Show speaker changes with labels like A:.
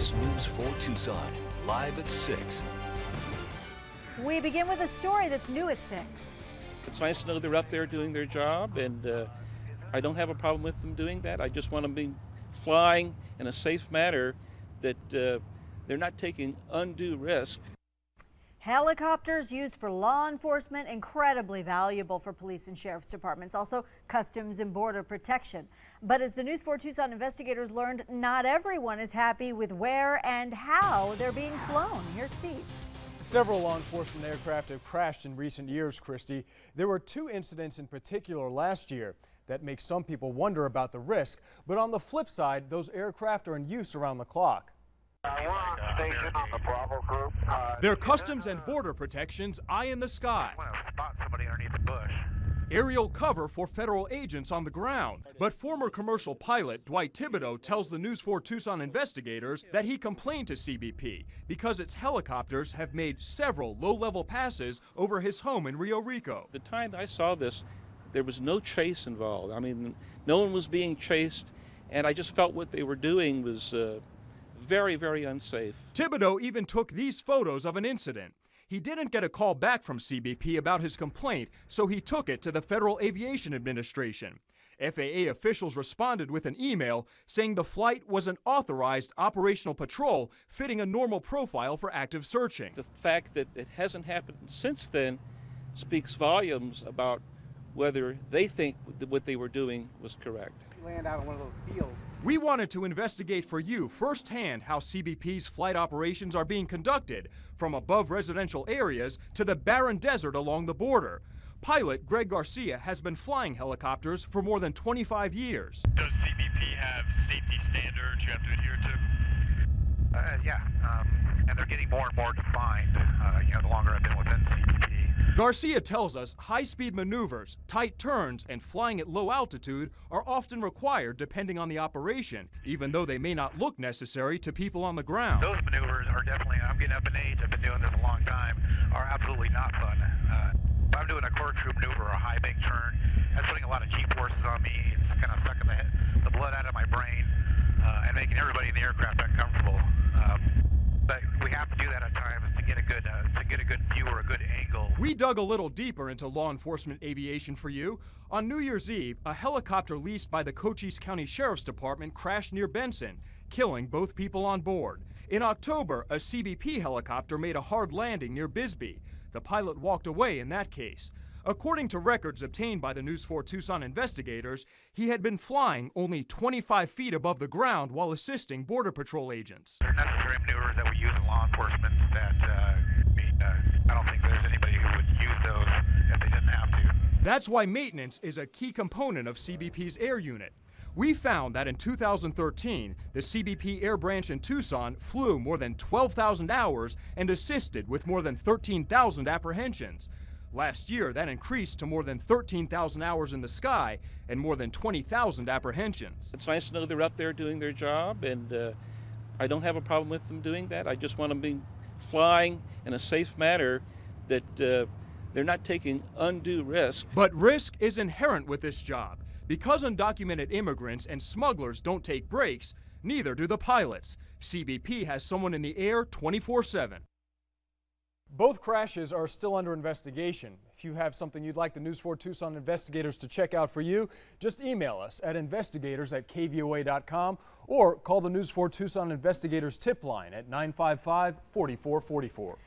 A: is News 4 Tucson, live at 6.
B: We begin with a story that's new at 6.
C: It's nice to know they're up there doing their job, and I don't have a problem with them doing that. I just want them be flying in a safe manner, that they're not taking undue risk.
B: Helicopters used for law enforcement, incredibly valuable for police and sheriff's departments, also Customs and Border Protection. But as the News 4 Tucson investigators learned, not everyone is happy with where and how they're being flown. Here's Steve.
D: Several law enforcement aircraft have crashed in recent years, Christy. There were 2 incidents in particular last year that make some people wonder about the risk. But on the flip side, those aircraft are in use around the clock.
E: We're on station on the Bravo group.
D: They're Customs and Border Protection's eye in the sky.
E: I want to spot somebody underneath the bush.
D: Aerial cover for federal agents on the ground. But former commercial pilot Dwight Thibodeau tells the News 4 Tucson investigators that he complained to CBP because its helicopters have made several low-level passes over his home in Rio Rico.
C: The time I saw this, there was no chase involved. I mean, no one was being chased, and I just felt what they were doing was very, very unsafe.
D: Thibodeau even took these photos of an incident. He didn't get a call back from CBP about his complaint, so he took it to the Federal Aviation Administration. FAA officials responded with an email saying the flight was an authorized operational patrol fitting a normal profile for active searching.
C: The fact that it hasn't happened since then speaks volumes about whether they think that what they were doing was correct.
F: Land out on one of those fields.
D: We wanted to investigate for you firsthand how CBP's flight operations are being conducted, from above residential areas to the barren desert along the border. Pilot Greg Garcia has been flying helicopters for more than 25 years.
G: Does CBP have safety standards you have to adhere to?
E: And they're getting more and more defined, the longer I've been within CBP.
D: Garcia tells us high-speed maneuvers, tight turns, and flying at low altitude are often required depending on the operation, even though they may not look necessary to people on the ground.
E: Those maneuvers are definitely, I'm getting up in age, I've been doing this a long time, are absolutely not fun. If I'm doing a quarter troop maneuver or a high bank turn, that's putting a lot of G-forces on me. It's kind of sucking the blood out of my brain and making everybody in the aircraft uncomfortable. But we have to do that at times to get a good view or a good angle.
D: We dug a little deeper into law enforcement aviation for you. On New Year's Eve, a helicopter leased by the Cochise County Sheriff's Department crashed near Benson, killing both people on board. In October, a CBP helicopter made a hard landing near Bisbee. The pilot walked away in that case. According to records obtained by the News 4 Tucson investigators, he had been flying only 25 feet above the ground while assisting Border Patrol agents.
E: They're necessary maneuvers that we use in law enforcement that, I don't think there's anybody who would use those if they didn't have to.
D: That's why maintenance is a key component of CBP's air unit. We found that in 2013, the CBP Air Branch in Tucson flew more than 12,000 hours and assisted with more than 13,000 apprehensions. Last year, that increased to more than 13,000 hours in the sky and more than 20,000 apprehensions.
C: It's nice to know they're up there doing their job, and I don't have a problem with them doing that. I just want them be flying in a safe manner, that they're not taking undue risk.
D: But risk is inherent with this job. Because undocumented immigrants and smugglers don't take breaks, neither do the pilots. CBP has someone in the air 24/7. Both crashes are still under investigation. If you have something you'd like the News 4 Tucson investigators to check out for you, just email us at investigators@kvoa.com or call the News 4 Tucson investigators tip line at 955-4444.